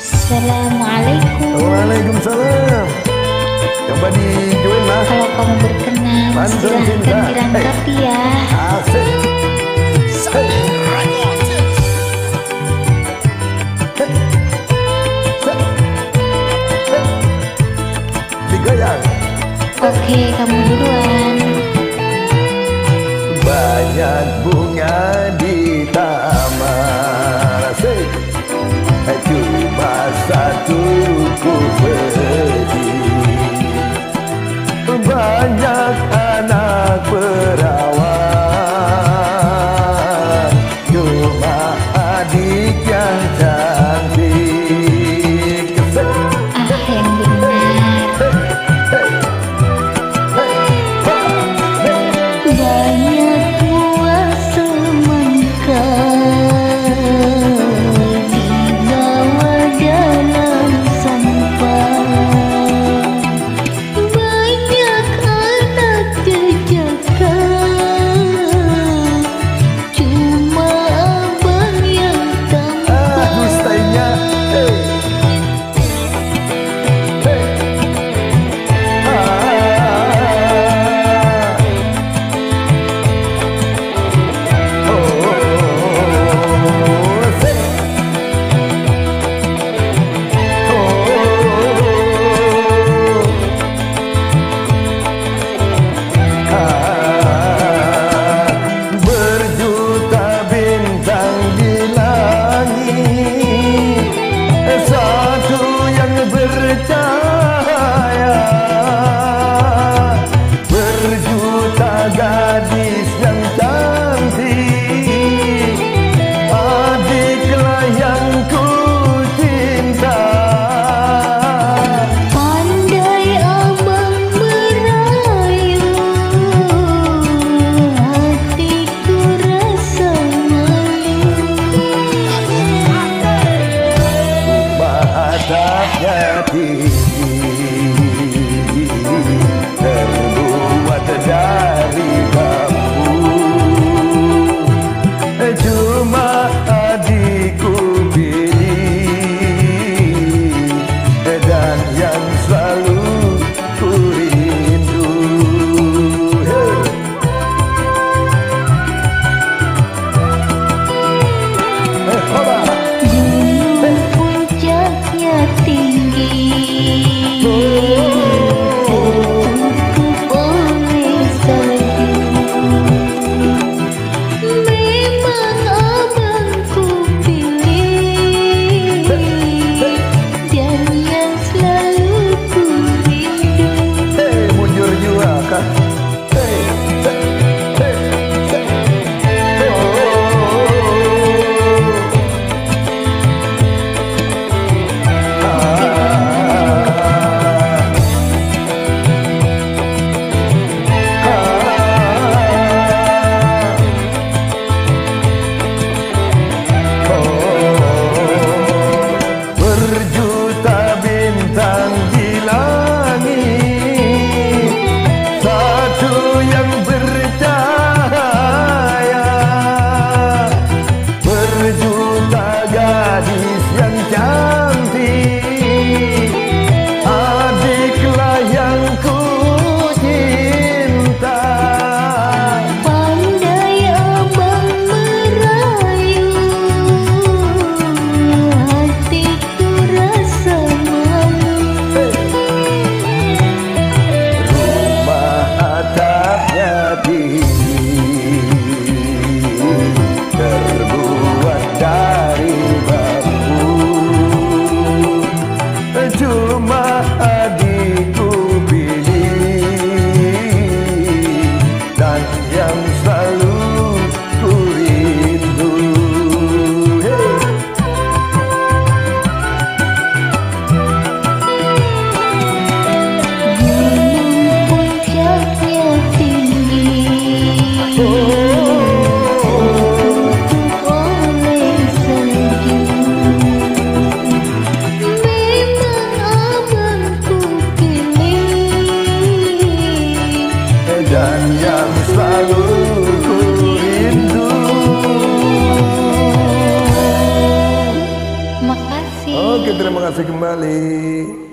Assalamualaikum. Waalaikumsalam. Coba di join lah. Kalau kamu berkenan, silahkan dirangkapi ya. Asik. Digoyang. Oke, kamu duluan. Banyak bunga di taman, asik. Cuma satu ku pergi. Banyak anak perawan, cuma adik yang cantik. Yang benar. Banyak buah semangka dibawa dalam sampah. Banyak anak jejaka, cuma abang yang tampan. Stylenya. Berjuta bintang di langit, satu yang bercahaya. Berjuta gadis yang cantik, adiklah yang ku cinta. Pandai abang merayu, hatiku rasa malu. Atapnya tinggi, terbuat dari bambu. Cuma adikku pilih, dan yang selalu ku rindu. Gunung puncaknya tinggi, tertutup oleh salju. Memang abangku pilih, dan yang selalu ku rindu. Mujur jua kah? Berjuta bintang di langit, satu yang bercahaya. Berjuta gadis yang cantik, adiklah yang ku cinta. Pandai abang merayu, hatiku rasa malu. Rumah atapnya tinggi, terbuat dari bambu. Cuma adikku pilih, dan yang selalu ku rindu. Gunung puncaknya tinggi, tertutup oleh salju. Memang abangku pilih, Dan yang selalu ku rindu. makasih. Oke, terima kasih kembali.